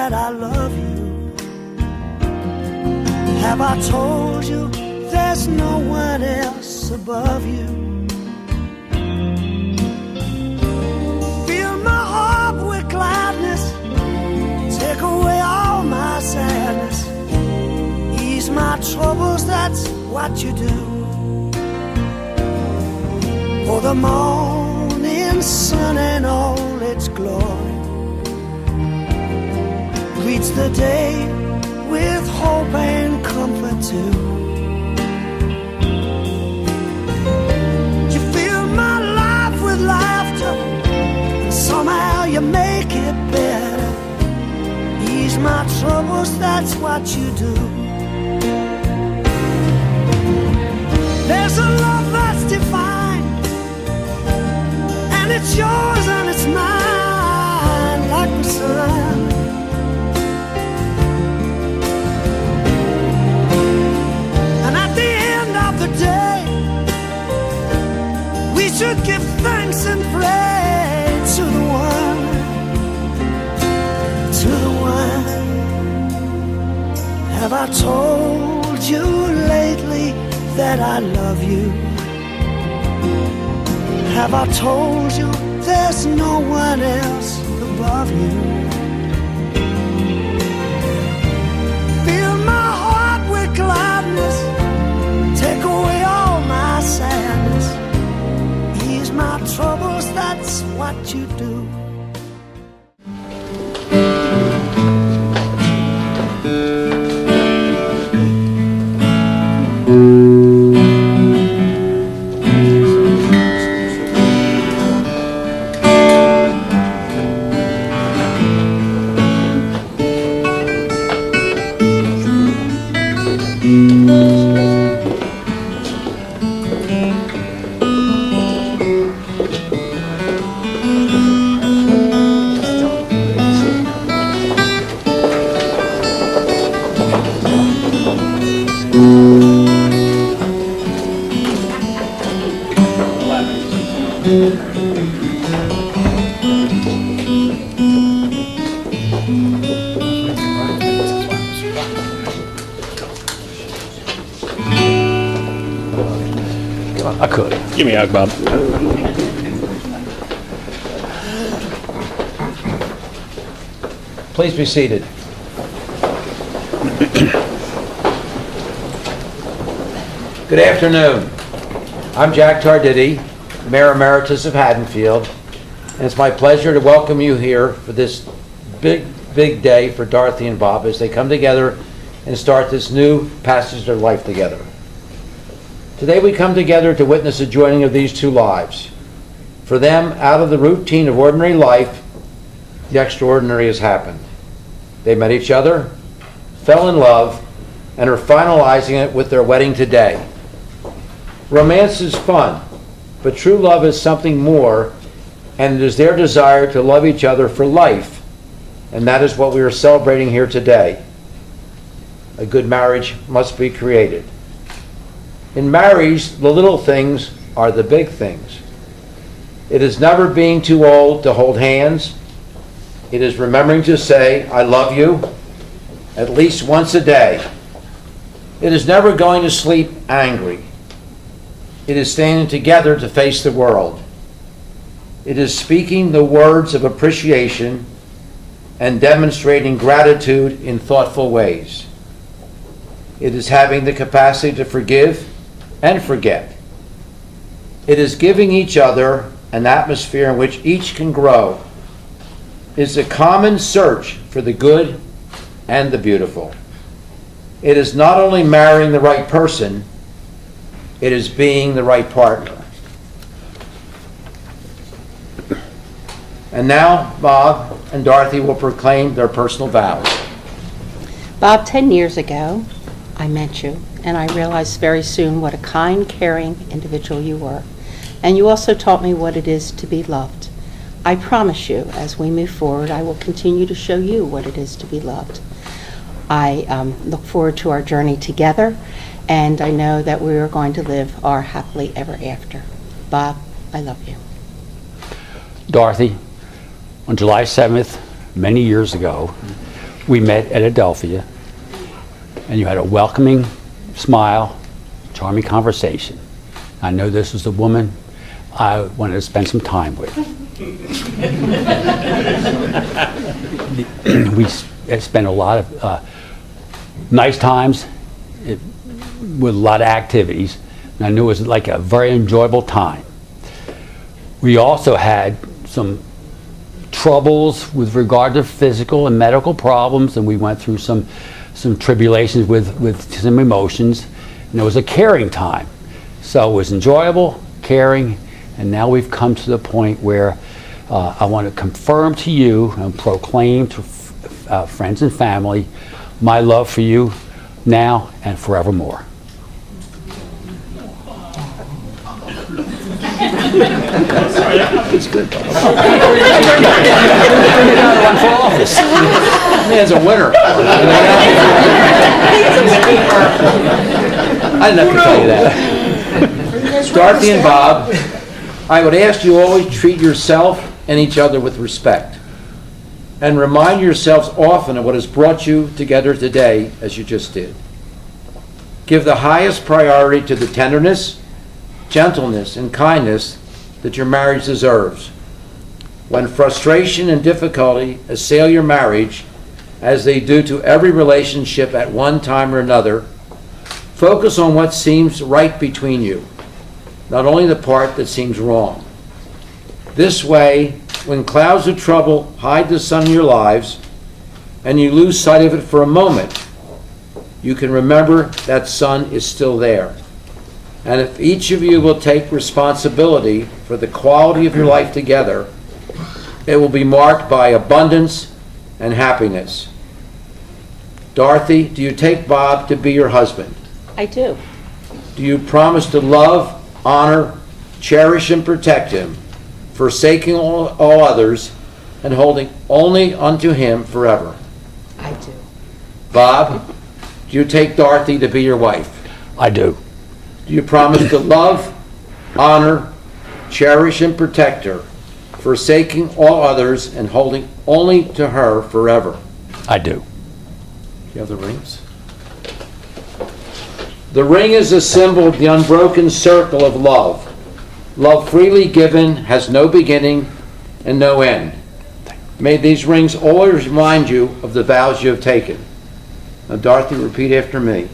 that I love you? Have I told you there's no one else above you? Fill my heart with gladness, take away all my sadness, ease my troubles, that's what you do. For the morning sun and all its glory greets the day with hope and comfort too. You fill my life with laughter, and somehow you make it better. Ease my troubles, that's what you do. There's a love that's divine, and it's yours and it's mine, like the sun. And at the end of the day, we should give thanks and praise to the one, to the one. Have I told you lately that I love you? Have I told you there's no one else above you? Fill my heart with gladness, take away all my sadness, ease my troubles, that's what you do. I could. Give me a hug, Bob. Please be seated. Good afternoon. I'm Jack Tarditi, Mayor Emeritus of Haddonfield, and it's my pleasure to welcome you here for this big day for Dorothy and Bob as they come together and start this new passage of their life together. Today we come together to witness the joining of these two lives. For them, out of the routine of ordinary life, the extraordinary has happened. They met each other, fell in love, and are finalizing it with their wedding today. Romance is fun, but true love is something more, and it is their desire to love each other for life, and that is what we are celebrating here today. A good marriage must be created. In marriage, the little things are the big things. It is never being too old to hold hands. It is remembering to say, I love you, at least once a day. It is never going to sleep angry. It is standing together to face the world. It is speaking the words of appreciation and demonstrating gratitude in thoughtful ways. It is having the capacity to forgive and forget. It is giving each other an atmosphere in which each can grow. It is a common search for the good and the beautiful. It is not only marrying the right person, it is being the right partner. And now, Bob and Dorothy will proclaim their personal vows. Bob, 10 years ago, I met you, and I realized very soon what a kind, caring individual you were. And you also taught me what it is to be loved. I promise you, as we move forward, I will continue to show you what it is to be loved. I look forward to our journey together, and I know that we are going to live our happily ever after. Bob, I love you. Dorothy, on July 7th, many years ago, we met at Adelphia, and you had a welcoming smile, charming conversation. I know this was the woman I wanted to spend some time with. We spent a lot of nice times with a lot of activities, and I knew it was like a very enjoyable time. We also had some troubles with regard to physical and medical problems, and we went through some tribulations with some emotions, and it was a caring time. So it was enjoyable, caring, and now we've come to the point where I want to confirm to you and proclaim to friends and family my love for you now and forevermore. It's good. Run for office. Man's a winner. I didn't have to tell you that. Dorothy and Bob, I would ask you always treat yourself and each other with respect. And remind yourselves often of what has brought you together today, as you just did. Give the highest priority to the tenderness, gentleness, and kindness that your marriage deserves. When frustration and difficulty assail your marriage, as they do to every relationship at one time or another, focus on what seems right between you, not only the part that seems wrong. This way, when clouds of trouble hide the sun in your lives, and you lose sight of it for a moment, you can remember that sun is still there. And if each of you will take responsibility for the quality of your life together, it will be marked by abundance and happiness. Dorothy, do you take Bob to be your husband? I do. Do you promise to love, honor, cherish, and protect him, forsaking all others, and holding only unto him forever? I do. Bob, do you take Dorothy to be your wife? I do. Do you promise to love, honor, cherish, and protect her, forsaking all others and holding only to her forever? I do. Do you have the rings? The ring is a symbol of the unbroken circle of love. Love freely given has no beginning and no end. May these rings always remind you of the vows you have taken. Now, Dorothy, repeat after me.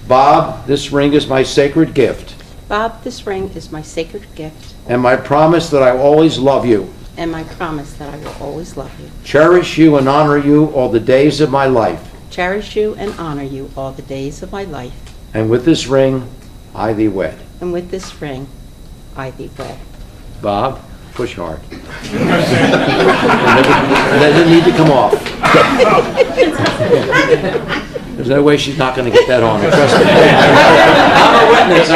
Bob, this ring is my sacred gift, Bob, this ring is my sacred gift and my promise that I will always love you, and my promise that I will always love you, cherish you, and honor you all the days of my life. cherish you, and honor you all the days of my life. And with this ring, I thee wed. And with this ring, I thee wed. Bob, push hard. That doesn't need to come off. There's no way she's not going to get that on. Trust me. I'm a witness. It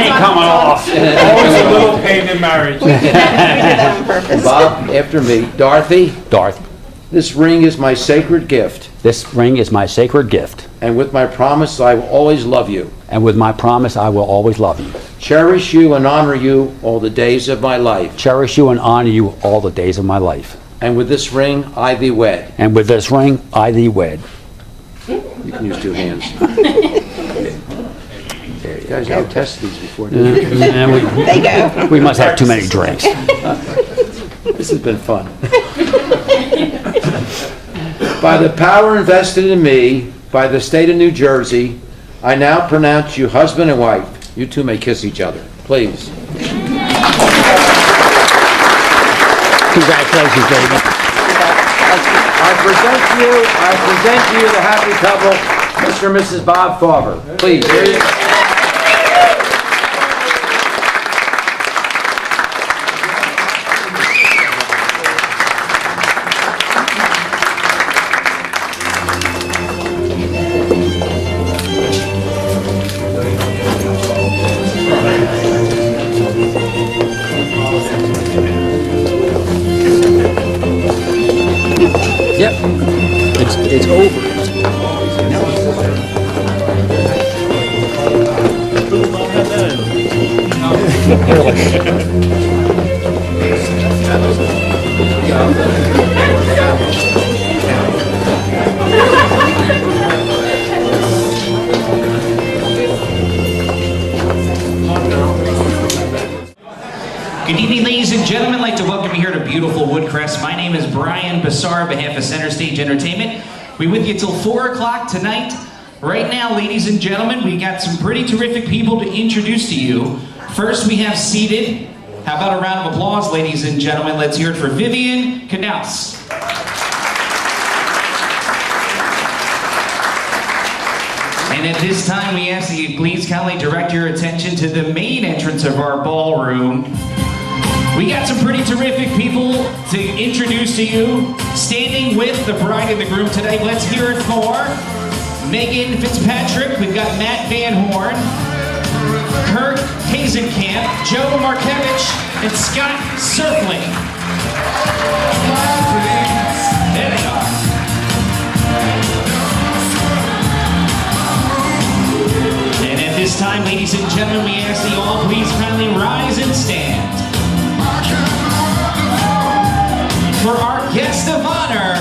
ain't coming off. Always a little pain in marriage. We did that on purpose. Bob, after me. Dorothy, Dorothy, this ring is my sacred gift, this ring is my sacred gift, and with my promise I will always love you, and with my promise I will always love you, cherish you, and honor you all the days of my life. cherish you, and honor you all the days of my life. And with this ring I thee wed. And with this ring I thee wed. You can use two hands. You guys have tested these before, didn't you? And There you go. we must have too many drinks. This has been fun. By the power invested in me by the state of New Jersey, I now pronounce you husband and wife. You two may kiss each other, please. Congratulations, baby. I present to you the happy couple, Mr. and Mrs. Bob Farber. Please. Here you go. Yep. It's over. gentlemen, I'd like to welcome you here to beautiful Woodcrest. My name is Brian Bassar on behalf of Center Stage Entertainment. We're with you till 4 o'clock tonight. Right now, ladies and gentlemen, we got some pretty terrific people to introduce to you. First, we have seated. How about a round of applause, ladies and gentlemen? Let's hear it for Vivian Knaus. And at this time, we ask that you please kindly direct your attention to the main entrance of our ballroom. We got some pretty terrific people to introduce to you. Standing with the bride and the groom today, let's hear it for Megan Fitzpatrick. We've got Matt Van Horn, Kirk Hazenkamp, Joe Markevich, and Scott Surfling. There they are. And at this time, ladies and gentlemen, we ask that you all please kindly rise and stand for our guest of honor.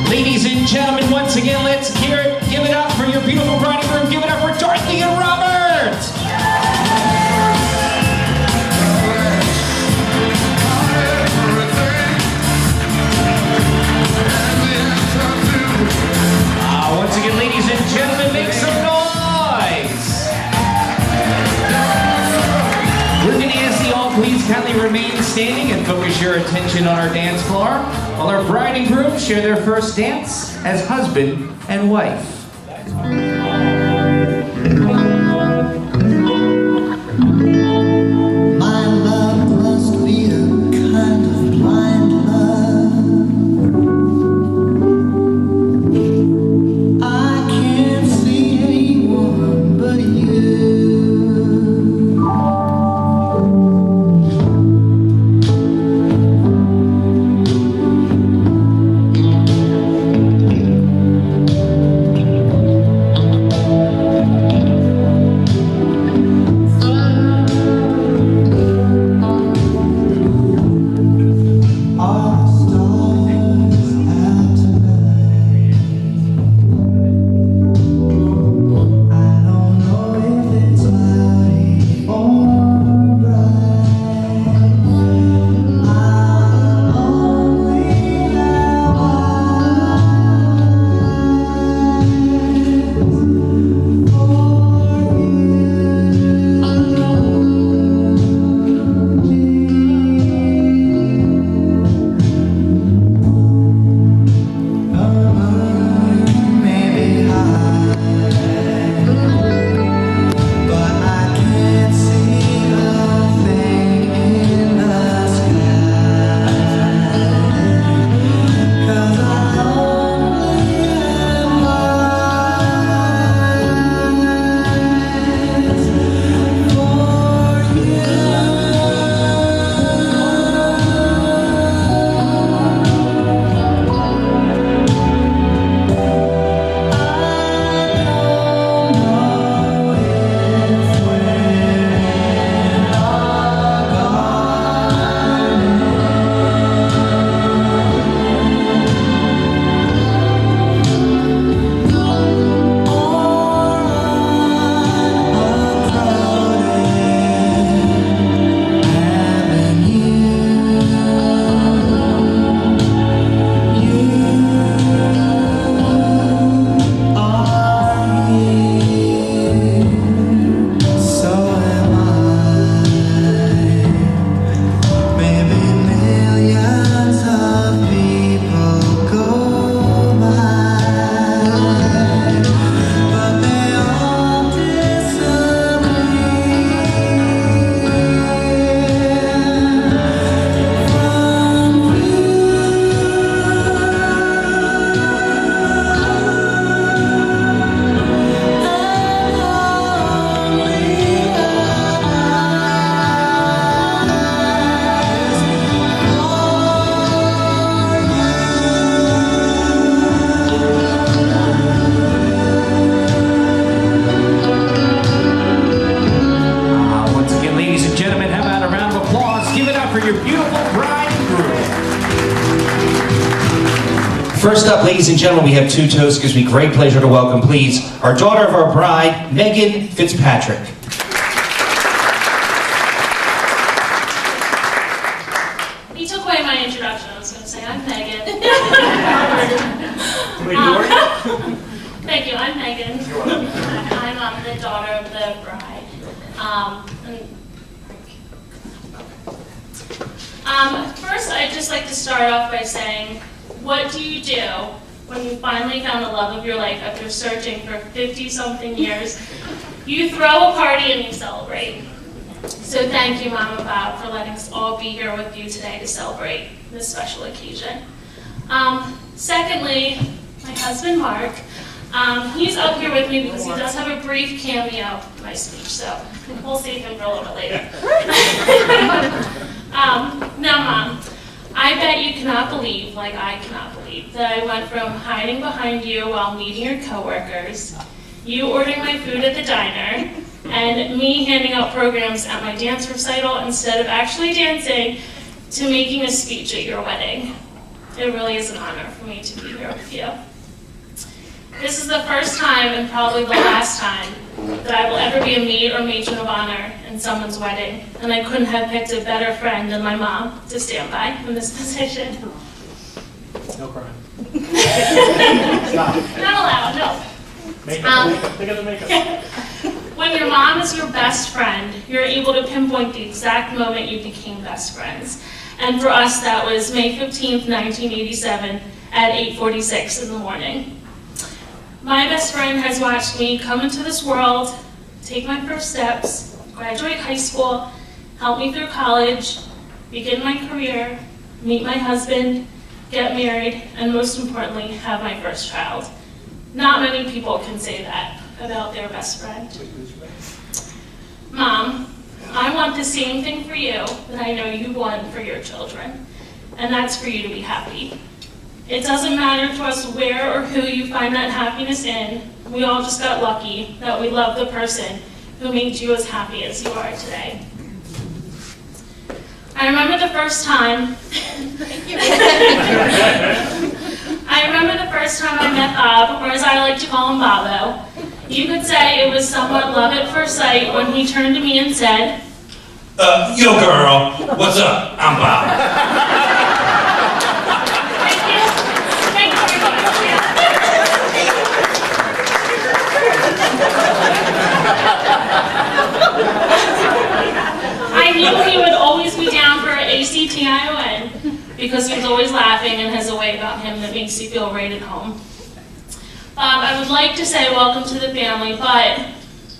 Ladies and gentlemen, once again, let's hear it. Give it up for your beautiful bride and groom. Give it up for Dorothy and Robert. Once again, ladies and gentlemen, make some noise. We're going to ask you all please kindly remain standing and focus your attention on our dance floor while our bride and groom share their first dance as husband and wife. My love must be a kind of blind love. I can't see anyone but you. First up, ladies and gentlemen, we have two toasts. It gives me great pleasure to welcome, please, our daughter of our bride, Megan Fitzpatrick. was going to say, I'm Megan. Wait, who are you? Thank you, I'm Megan. I'm the daughter of the bride. First, I'd just like to start off by saying, what do you do when you finally found the love of your life after searching for 50-something years? You throw a party and you celebrate. So thank you, Mom and Bob, for letting us all be here with you today to celebrate this special occasion. Secondly, my husband, Mark, he's up here with me because he does have a brief cameo in my speech, so we'll save him for a little bit later. Now, Mom, I bet you cannot believe, like I cannot believe, that I went from hiding behind you while meeting your coworkers, you ordering my food at the diner, and me handing out programs at my dance recital instead of actually dancing, to making a speech at your wedding. It really is an honor for me to be here with you. This is the first time, and probably the last time, that I will ever be a maid or matron of honor in someone's wedding, and I couldn't have picked a better friend than my mom to stand by in this position. No crying. Not allowed, no. Makeup. Think of the makeup. When your mom is your best friend, you're able to pinpoint the exact moment you became best friends. And for us, that was May 15th, 1987 at 8:46 in the morning. My best friend has watched me come into this world, take my first steps, graduate high school, help me through college, begin my career, meet my husband, get married, and most importantly, have my first child. Not many people can say that about their best friend. Mom, I want the same thing for you that I know you want for your children, and that's for you to be happy. It doesn't matter to us where or who you find that happiness in. We all just got lucky that we love the person who made you as happy as you are today. I remember the first time I met Bob, or as I like to call him, Bobo. You could say it was somewhat love at first sight when he turned to me and said, Yo girl, what's up? I'm Bob. I knew he would always be down for ACTION because he was always laughing and has a way about him that makes you feel right at home. I would like to say welcome to the family, but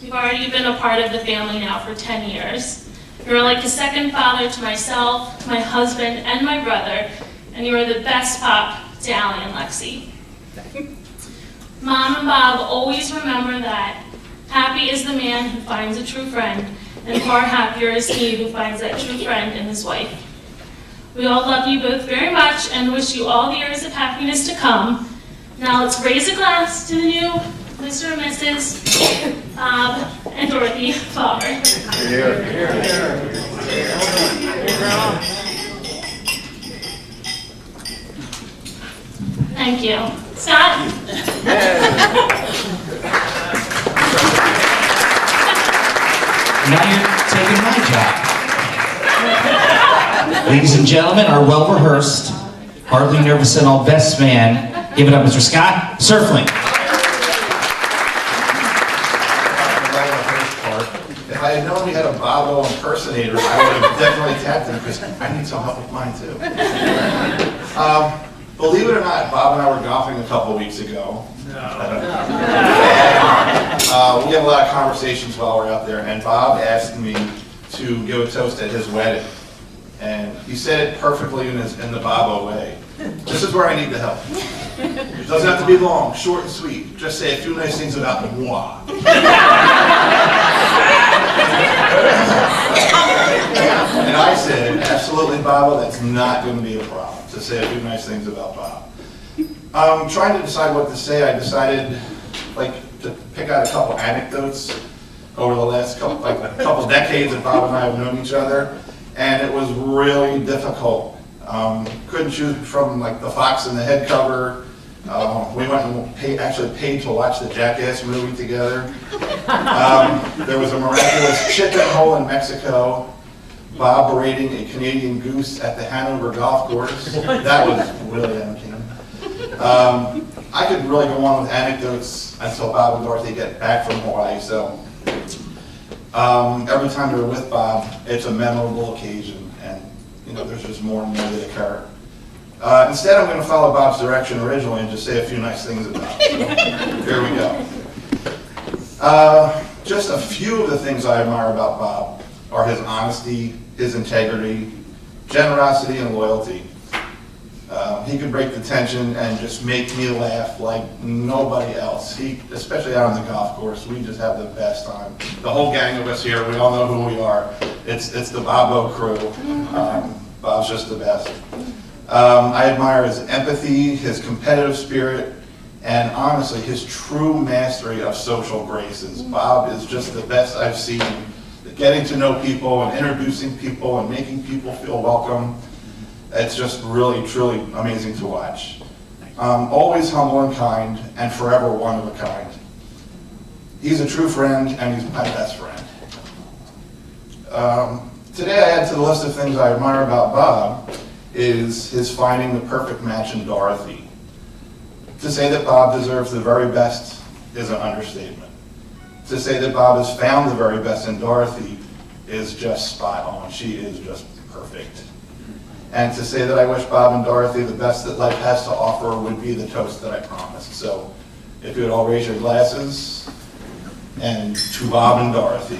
you've already been a part of the family now for 10 years. You're like a second father to myself, my husband, and my brother, and you are the best pop to Allie and Lexi. Mom and Bob always remember that happy is the man who finds a true friend, and far happier is he who finds that true friend in his wife. We all love you both very much and wish you all the years of happiness to come. Now let's raise a glass to the new Mr. and Mrs. Bob and Dorothy Favre. Here. Thank you. Scott? Now you're taking my job. Ladies and gentlemen, our well-rehearsed, hardly nervous and all best man. Give it up, Mr. Scott Surfling. If I had known we had a Bobo impersonator, I would have definitely tapped him because I need some help with mine too. Believe it or not, Bob and I were golfing a couple weeks ago. We had a lot of conversations while we were out there, and Bob asked me to give a toast at his wedding. And he said it perfectly in the Bobo way. This is where I need the help. It doesn't have to be long, short and sweet. Just say a few nice things about moi. And I said, absolutely, Bobo, that's not going to be a problem, to say a few nice things about Bob. Trying to decide what to say, I decided to pick out a couple anecdotes over the last couple decades that Bob and I have known each other, and it was really difficult. Couldn't choose from the Fox and the Head cover. We went and actually paid to watch the Jackass movie together. There was a miraculous chicken hole in Mexico. Bob berating a Canadian goose at the Hanover golf course. That was really entertaining. I could really go on with anecdotes until Bob and Dorothy get back from Hawaii. So every time they're with Bob, it's a memorable occasion, and there's just more and more that occur. Instead, I'm going to follow Bob's direction originally and just say a few nice things about him. So, here we go. Just a few of the things I admire about Bob are his honesty, his integrity, generosity, and loyalty. He could break the tension and just make me laugh like nobody else. Especially out on the golf course, we just have the best time. The whole gang of us here, we all know who we are. It's the Bobo crew. Bob's just the best. I admire his empathy, his competitive spirit, and honestly, his true mastery of social graces. Bob is just the best I've seen at getting to know people and introducing people and making people feel welcome. It's just really, truly amazing to watch. Always humble and kind, and forever one of a kind. He's a true friend, and he's my best friend. Today I add to the list of things I admire about Bob is his finding the perfect match in Dorothy. To say that Bob deserves the very best is an understatement. To say that Bob has found the very best in Dorothy is just spot on. She is just perfect. And to say that I wish Bob and Dorothy the best that life has to offer would be the toast that I promised. So if you would all raise your glasses, and to Bob and Dorothy.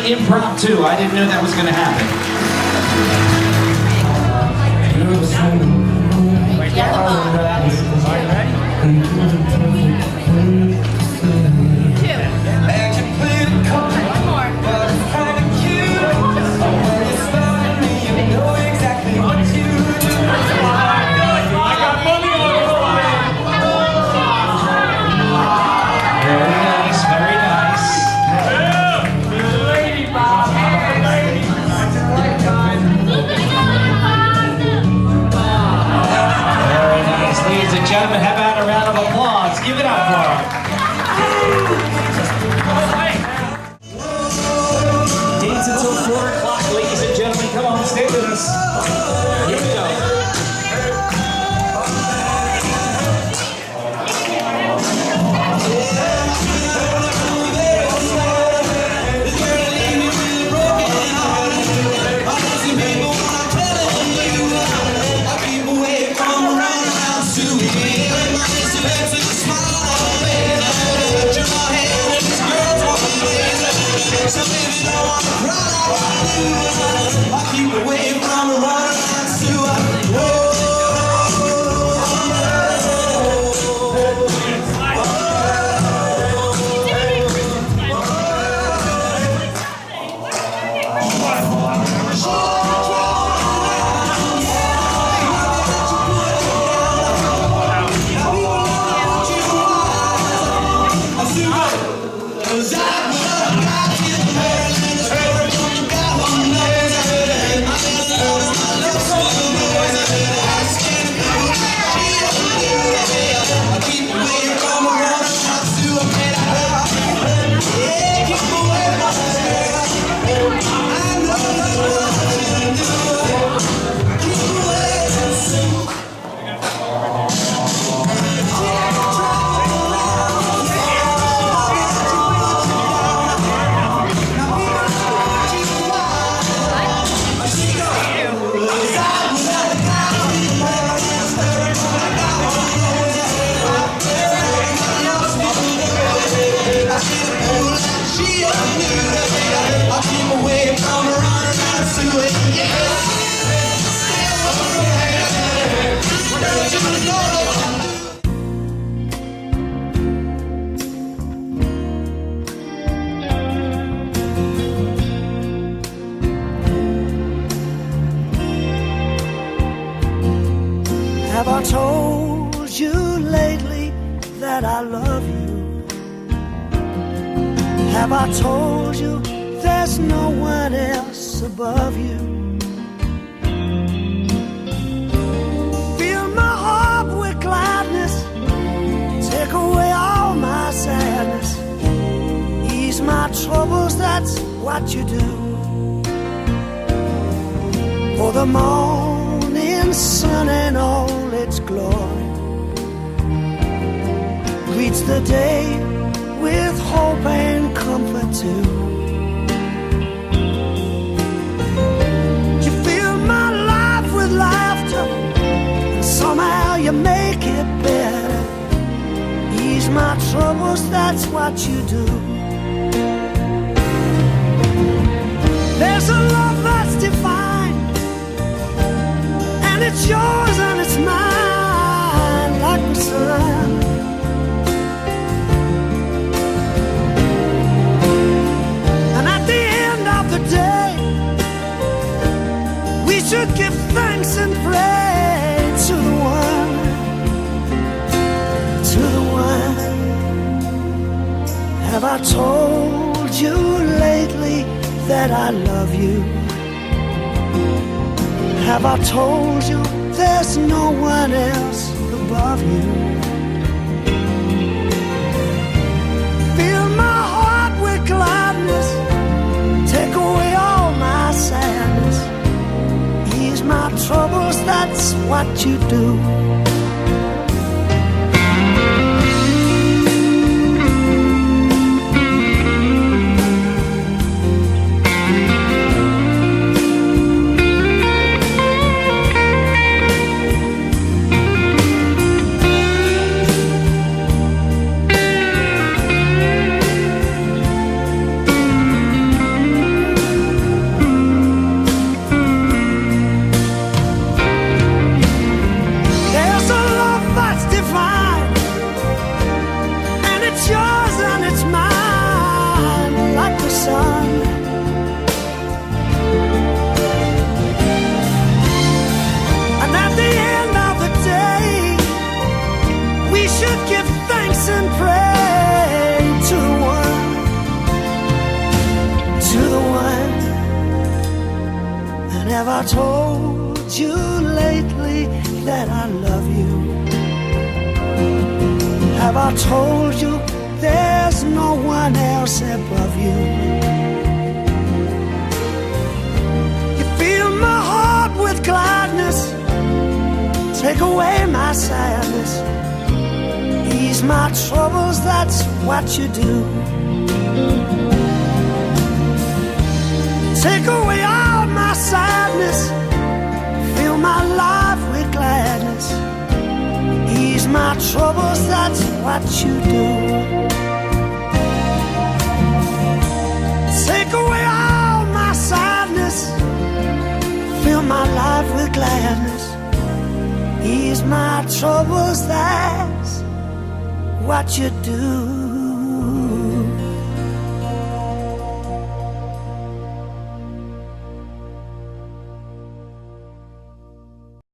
Impromptu. I didn't know that was going to happen. Lady Bob. up for him. Dance until 4 o'clock, ladies and gentlemen. Come on, stay with us. Here we go. So baby, don't wanna cry like I do. I keep away from the water that's too Have I told you lately that I love you? Have I told you there's no one else above you? Fill my heart with gladness, take away all my sadness, ease my troubles, that's what you do. For the morning sun and all its glory greets the day with hope and comfort too. You fill my life with laughter, and somehow you make it better. Ease my troubles, that's what you do. There's a love that's divine, and it's yours and it's mine, like the sun. And at the end of the day, we should give thanks and pray to the one, to the one. Have I told you lately that I love you? Have I told you there's no one else above you? Fill my heart with gladness, take away all my sadness, ease my troubles, that's what you do. Have I told you lately that I love you? Have I told you there's no one else above you? You fill my heart with gladness, take away my sadness, ease my troubles, that's what you do. Take away all my sadness, fill my life with gladness, ease my troubles, that's what you do. Take away all my sadness, fill my life with gladness, ease my troubles, that's what you do.